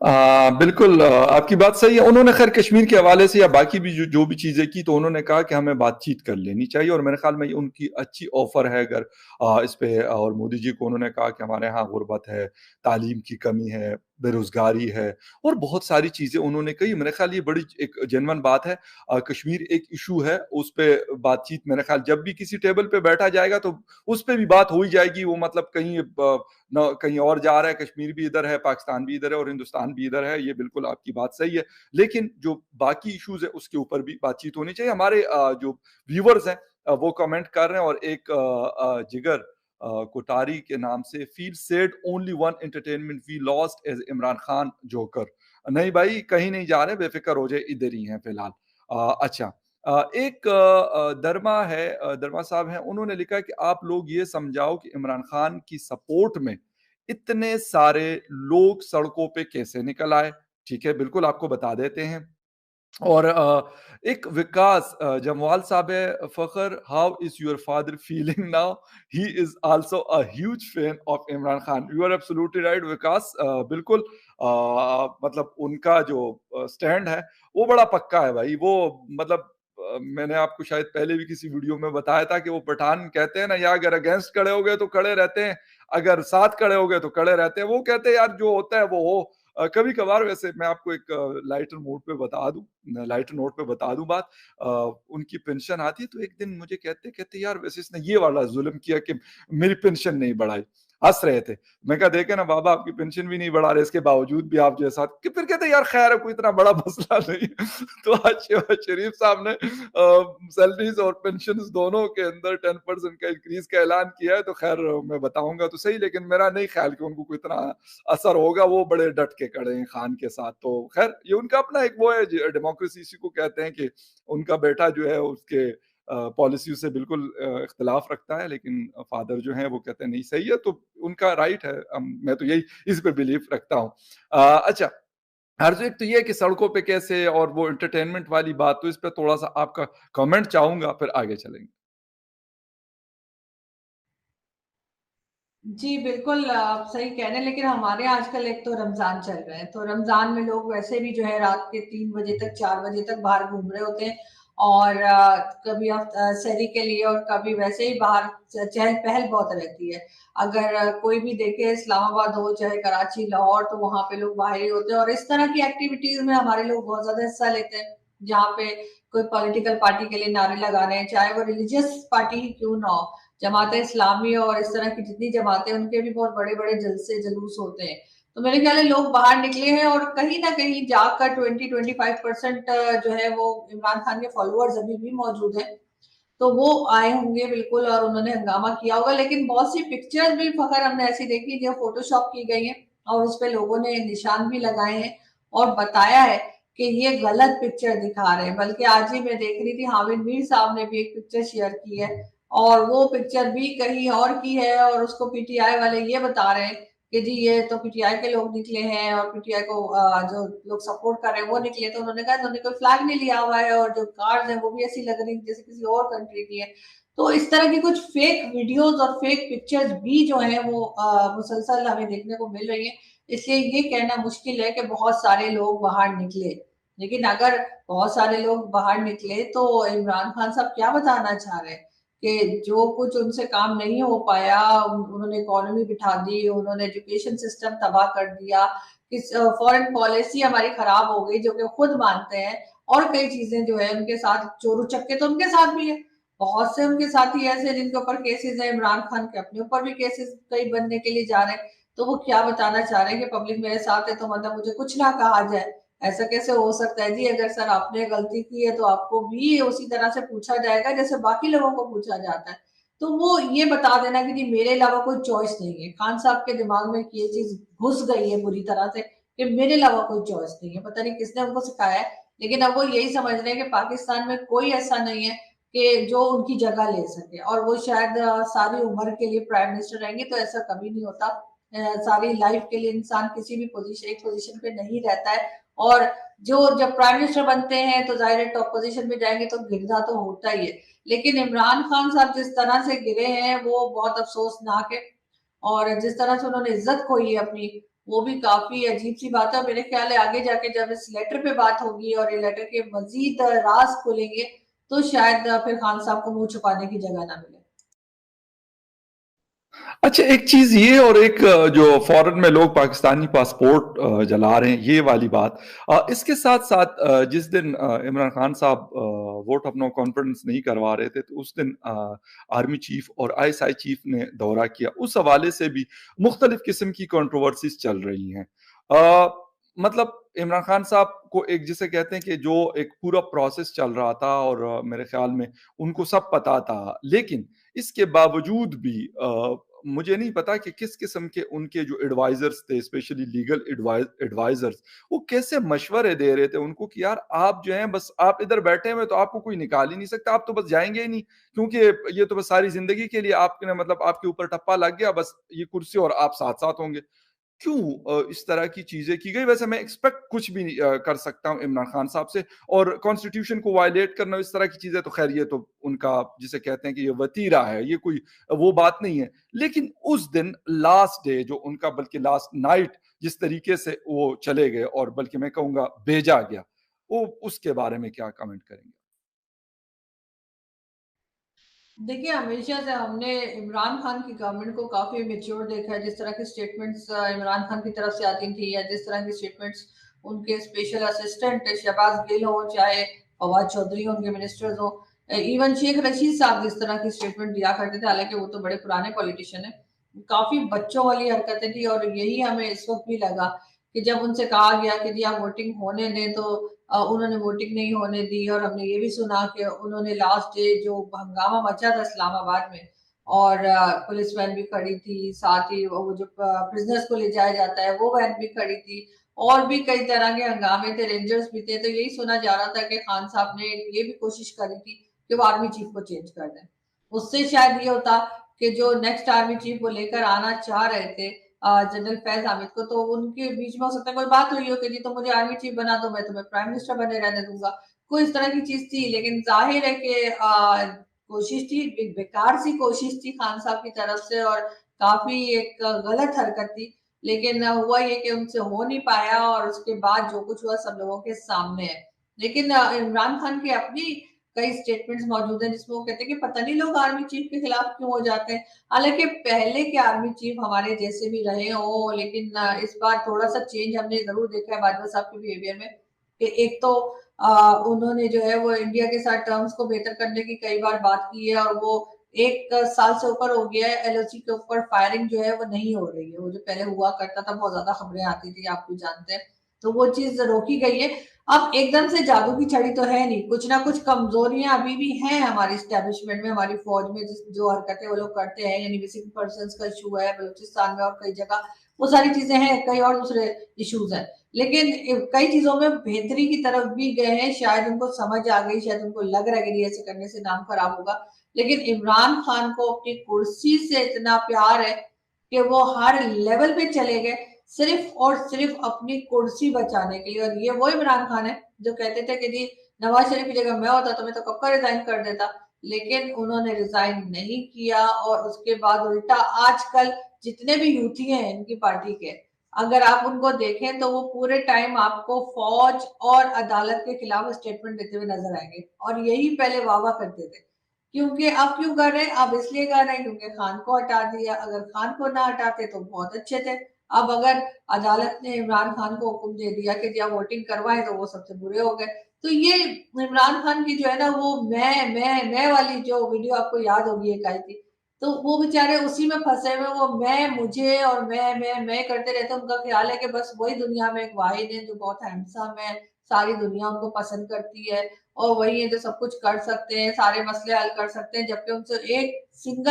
बिल्कुल, आपकी बात सही है। उन्होंने ख़ैर कश्मीर के हवाले से या बाकी भी जो जो भी चीज़ें की, तो उन्होंने कहा कि हमें बातचीत कर लेनी चाहिए और मेरे ख़्याल में ये उनकी अच्छी ऑफ़र है अगर इस पे। और मोदी जी को उन्होंने कहा कि हमारे यहाँ गुर्बत है, तालीम की कमी है, बेरोज़गारी है और बहुत सारी चीज़ें उन्होंने कही। मेरे ख़्याल ये बड़ी एक जेन्युइन बात है। कश्मीर एक इश्यू है, उस पे बातचीत मेरे ख़्याल जब भी किसी टेबल पे बैठा जाएगा तो उस पे भी बात हो ही जाएगी। वो मतलब कहीं न कहीं और जा रहा है, कश्मीर भी इधर है, पाकिस्तान भी इधर है और हिंदुस्तान भी इधर है, ये बिल्कुल आपकी बात सही है। लेकिन जो बाकी इश्यूज़ हैं, उसके ऊपर भी बातचीत होनी चाहिए। हमारे जो व्यूअर्स हैं वो कमेंट कर रहे हैं और एक जिगर कोठारी के नाम से feel sad only one entertainment we lost as Imran Khan joker. नहीं भाई, कहीं नहीं जा रहे, बेफ़िक्र हो जाइए, इधर ही हैं फिलहाल। अच्छा, एक दरमा है, दरमा साहब हैं, उन्होंने लिखा है कि आप लोग ये समझाओ कि इमरान खान की सपोर्ट में इतने सारे लोग सड़कों पे कैसे निकल आए? ठीक है, बिल्कुल आपको बता देते हैं। और एक विकास जमवाल साहब है, Fakhar how is your father feeling now? He is also a huge fan of Imran Khan. You are absolutely right Vikas, बिल्कुल मतलब उनका जो स्टैंड है, वो बड़ा पक्का है भाई। वो मतलब मैंने आपको शायद पहले भी किसी वीडियो में बताया था कि वो पठान कहते हैं ना, या अगर अगेंस्ट खड़े हो गए तो खड़े रहते हैं, अगर साथ खड़े हो गए तो खड़े रहते हैं। वो कहते हैं यार जो होता है वो हो। कभी-कभार वैसे मैं आपको एक लाइटर मोड पे बता दूँ लाइटर नोट पे बता दूँ बात। अ, उनकी पेंशन आती है तो एक दिन मुझे कहते यार वैसे इसने ये वाला ज़ुल्म किया कि मेरी पेंशन नहीं बढ़ाई। हँस रहे थे। मैं कहा देखें ना बाबा, आपकी पेंशन भी नहीं बढ़ा रहे, इसके बावजूद भी आप जो है साथ कि फिर कहते यार खैर है, कोई इतना बड़ा मसला नहीं है। तो आज शहबाज शरीफ साहब ने सैलरीज़ और पेंशन्स दोनों के अंदर 10% का इंक्रीज़ का ऐलान किया है, तो खैर मैं बताऊँगा तो सही, लेकिन मेरा नहीं ख्याल कि उनको कोई इतना असर होगा। वो बड़े डट के खड़े हैं खान के साथ। तो खैर ये उनका अपना एक वो है, डेमोक्रेसी इसी को कहते हैं कि उनका बेटा जो है उसके पॉलिसी से बिल्कुल इख्तिलाफ रखता है, लेकिन फादर जो हैं वो कहते हैं नहीं सही है, तो उनका राइट है। मैं तो यही इस पे बिलीव रखता हूँ। अच्छा, अर्ज़ एक तो ये है कि सड़कों पे कैसे और वो एंटरटेनमेंट वाली बात, तो इस पे थोड़ा-सा आपका कमेंट चाहूँगा, फिर आगे चलेंगे। जी, बिल्कुल आप सही कह रहे हैं, लेकिन हमारे यहाँ आजकल एक तो रमज़ान चल रहा है, तो रमज़ान में लोग वैसे भी जो है रात के 3 बजे तक, 4 बजे तक बाहर घूम रहे होते हैं और कभी आप सहरी के लिए और कभी वैसे ही बाहर चहल-पहल बहुत रहती है। अगर कोई भी देखे इस्लामाबाद हो, चाहे कराची, लाहौर, तो वहाँ पे लोग बाहर ही होते हैं और इस तरह की एक्टिविटीज़ में हमारे लोग बहुत ज़्यादा हिस्सा लेते हैं, जहाँ पे कोई पॉलिटिकल पार्टी के लिए नारे लगा रहे हैं, चाहे वो रिलीजियस पार्टी ही क्यों ना हो। जमात इस्लामी और इस तरह की जितनी जमातें हैं, उनके भी बहुत बड़े-बड़े जलसे जुलूस होते हैं। तो मेरे ख्याल है लोग बाहर निकले हैं और कहीं न कहीं जाकर 20-25% जो है वो इमरान खान के फॉलोअर्स अभी भी मौजूद हैं। तो वो आए होंगे बिल्कुल और उन्होंने हंगामा किया होगा, लेकिन बहुत सी पिक्चर्स भी फ़खर हमने ऐसी देखी जो फ़ोटोशॉप की गई हैं और उसपे लोगों ने निशान भी लगाए हैं और बताया है कि ये गलत पिक्चर दिखा रहे हैं। बल्कि आज ही मैं देख रही थी हामिद मीर साहब ने भी एक पिक्चर शेयर की है और वो पिक्चर भी कहीं और की है और उसको पीटीआई वाले ये बता रहे हैं कि जी ये तो पीटीआई के लोग निकले हैं और पीटीआई को जो लोग सपोर्ट कर रहे हैं वो निकले। तो उन्होंने कहा इन्होंने कोई फ्लैग नहीं लिया हुआ है और जो कार्स हैं वो भी ऐसी लग रही है जैसे किसी और कंट्री की है। तो इस तरह की कुछ फेक वीडियोज़ और फेक पिक्चर्स भी जो हैं वो मुसलसल हमें देखने को मिल रही हैं। इसलिए ये कहना मुश्किल है कि बहुत सारे लोग बाहर निकले। लेकिन अगर बहुत सारे लोग बाहर निकले तो इमरान खान साहब क्या बताना चाह रहे हैं? कि जो कुछ उनसे काम नहीं हो पाया, उन्होंने इकोनॉमी बिठा दी, उन्होंने एजुकेशन सिस्टम तबाह कर दिया, फॉरेन पॉलिसी हमारी खराब हो गई, जो कि खुद मानते हैं और कई चीज़ें जो है उनके साथ चोर-उचक्के तो उनके साथ भी है। बहुत से उनके साथी ऐसे हैं जिनके ऊपर केसेज़ हैं, इमरान खान के अपने ऊपर भी केसेज़ कई बनने के लिए जा रहे हैं। तो वो क्या बताना चाह रहे हैं कि पब्लिक मेरे साथ है तो मतलब मुझे कुछ ना कहा जाए। ऐसा कैसे हो सकता है जी? अगर सर आपने गलती की है तो आपको भी उसी तरह से पूछा जाएगा जैसे बाकी लोगों को पूछा जाता है। तो वो ये बता देना कि जी मेरे अलावा कोई चॉइस नहीं है। खान साहब के दिमाग में ये चीज़ घुस गई है बुरी तरह से कि मेरे अलावा कोई चॉइस नहीं है। पता नहीं किसने उनको सिखाया है, लेकिन अब वो यही समझ रहे हैं कि पाकिस्तान में कोई ऐसा नहीं है कि जो उनकी जगह ले सके और वो शायद सारी उम्र के लिए प्राइम मिनिस्टर रहेंगे तो ऐसा कभी नहीं होता। सारी लाइफ के लिए इंसान किसी भी एक पोज़ीशन पे नहीं रहता है और जो जब प्राइम मिनिस्टर बनते हैं तो ज़ाहिर है टॉप पोज़ीशन पे जाएँगे तो गिरना तो होता ही है। लेकिन इमरान खान साहब जिस तरह से गिरे हैं वो बहुत अफ़सोसनाक है और जिस तरह से उन्होंने इज़्ज़त खोई है अपनी वो भी काफ़ी अजीब-सी बात है और मेरे ख़्याल है आगे जाके जब इस लेटर पे बात होगी और ये लेटर के मज़ीद राज़ खुलेंगे, तो शायद फिर खान साहब को मुँह छुपाने की जगह ना मिले। अच्छा, एक चीज़ ये और एक जो फ़ॉरेन में लोग पाकिस्तानी पासपोर्ट जला रहे हैं, ये वाली बात। इसके साथ-साथ जिस दिन इमरान खान साहब वोट ऑफ नो कॉन्फिडेंस नहीं करवा रहे थे, तो उस दिन आर्मी चीफ़ और आईएसआई चीफ़ ने दौरा किया। उस हवाले से भी मुख्तलिफ़ किस्म की कंट्रोवर्सीज़ चल रही हैं। मतलब इमरान खान साहब को एक जिसे कहते हैं कि जो एक पूरा प्रोसेस चल रहा था और मेरे ख़्याल में उनको सब पता था। लेकिन इसके बावजूद भी मुझे नहीं पता कि किस किस्म के उनके जो एडवाइजर्स थे, स्पेशली लीगल एडवाइजर्स, वो कैसे मशवरे दे रहे थे उनको कि यार आप जो हैं बस आप इधर बैठे हुए तो आपको कोई निकाल ही नहीं सकता, आप तो बस जाएंगे ही नहीं, क्योंकि ये तो बस सारी जिंदगी के लिए आपने मतलब आपके ऊपर टप्पा लग गया, बस ये कुर्सी और आप साथ साथ होंगे। क्यों इस तरह की चीज़ें की गई? वैसे मैं एक्सपेक्ट कुछ भी कर सकता हूँ इमरान खान साहब से, और कॉन्स्टिट्यूशन को वायलेट करना इस तरह की चीज़ें तो ख़ैर ये तो उनका जिसे कहते हैं कि ये वतीरा है, ये कोई वो बात नहीं है। लेकिन उस दिन लास्ट डे जो उनका बल्कि लास्ट नाइट जिस तरीके से वो चले गए और बल्कि मैं कहूँगा भेजा गया, वो उसके बारे में क्या कमेंट करेंगे? देखिए, हमेशा से हमने इमरान खान की गवर्नमेंट को काफ़ी मैच्योर देखा है, जिस तरह की स्टेटमेंट्स इमरान खान की तरफ से आती थी या जिस तरह की स्टेटमेंट्स उनके स्पेशल असिस्टेंट शहबाज गिल हों, चाहे फवाद चौधरी हों, उनके मिनिस्टर्स हों, इवन शेख रशीद साहब जिस तरह की स्टेटमेंट दिया करते थे, हालाँकि वो तो बड़े पुराने पॉलिटिशियन हैं। काफ़ी बच्चों वाली हरकतें थी और यही हमें इस वक़्त भी लगा कि जब उनसे कहा गया कि जी आप वोटिंग होने दें, तो उन्होंने वोटिंग नहीं होने दी और हमने ये भी सुना कि उन्होंने लास्ट डे जो हंगामा मचा था इस्लामाबाद में और पुलिस वैन भी खड़ी थी, साथ ही वो जो प्रिजनर्स को ले जाया जाता है वो वैन भी खड़ी थी और भी कई तरह के हंगामे थे, रेंजर्स भी थे। तो यही सुना जा रहा था कि खान साहब ने ये भी कोशिश करी थी कि वो आर्मी चीफ को चेंज कर दें। उससे शायद ये होता कि जो नेक्स्ट आर्मी चीफ वो लेकर आना चाह रहे थे जनरल फैज हामिद को, तो उनके बीच में हो सकता है कोई बात हुई हो कि जी तुम मुझे आर्मी चीफ बना दो, मैं तुम्हें प्राइम मिनिस्टर बने रहने दूंगा। कोई इस तरह की चीज थी, लेकिन जाहिर है कि कोशिश थी, एक बेकार सी कोशिश थी खान साहब की तरफ से और काफी एक गलत हरकत थी। लेकिन हुआ ये कि उनसे हो नहीं पाया और उसके बाद जो कुछ हुआ सब लोगों के सामने है। लेकिन इमरान खान की अपनी कई स्टेटमेंट्स मौजूद हैं जिसमें वो कहते हैं कि पता नहीं लोग आर्मी चीफ के खिलाफ क्यों हो जाते हैं। हालाँकि पहले के आर्मी चीफ हमारे जैसे भी रहे हों, लेकिन इस बार थोड़ा-सा चेंज हमने ज़रूर देखा है बाजवा साहब के बिहेवियर में कि एक तो उन्होंने जो है वो इंडिया के साथ टर्म्स को बेहतर करने की कई बार बात की है और वो 1 साल से ऊपर हो गया है, एलओसी के ऊपर फायरिंग जो है वो नहीं हो रही है। वो जो पहले हुआ करता था, बहुत ज़्यादा खबरें आती थी, आप भी जानते हैं। तो वो चीज़ रोकी गई है। अब एकदम से जादू की छड़ी तो है नहीं, कुछ ना कुछ कमज़ोरियाँ अभी भी हैं हमारी एस्टेब्लिशमेंट में, हमारी फ़ौज में जिस जो हरकतें वो लोग करते हैं, यानी मिसिंग पर्सन्स का इश्यू है बलूचिस्तान में और कई जगह, वो सारी चीज़ें हैं, कई और दूसरे इश्यूज़ हैं। लेकिन कई चीज़ों में बेहतरी की तरफ भी गए हैं, शायद उनको समझ आ गई, शायद उनको लग रहा है कि ऐसे करने से नाम खराब होगा। लेकिन इमरान खान को अपनी कुर्सी से इतना प्यार है कि वो हर लेवल पे चले गए, सिर्फ और सिर्फ अपनी कुर्सी बचाने के लिए। और ये वो इमरान खान है जो कहते थे कि जी नवाज शरीफ की जगह मैं होता तो मैं तो कब का रिजाइन कर देता, लेकिन उन्होंने रिजाइन नहीं किया और उसके बाद उल्टा आजकल जितने भी यूथी हैं इनकी पार्टी के, अगर आप उनको देखें तो वो पूरे टाइम आपको फौज और अदालत के खिलाफ स्टेटमेंट देते हुए नजर आएंगे और यही पहले वाह वाह करते थे। क्योंकि अब क्यों कर रहे हैं? अब इसलिए कर रहे हैं क्योंकि खान को हटा दिया, अगर खान को ना हटाते तो बहुत अच्छे थे। अब अगर अदालत ने इमरान खान को हुक्म दे दिया कि जब वोटिंग करवाएं तो वो सबसे बुरे हो गए। तो ये इमरान खान की जो है ना वो मैं वाली जो वीडियो आपको याद होगी एक आई थी, तो वो बेचारे उसी में फंसे हुए, वो मैं मुझे और मैं करते रहते हैं। उनका ख्याल है कि बस वही दुनिया में एक वाहिद है जो बहुत हैंडसम है, सारी दुनिया उनको पसंद करती है और वही है जो सब कुछ कर सकते हैं, सारे मसले हल कर सकते हैं, जबकि उनसे एक सिंगल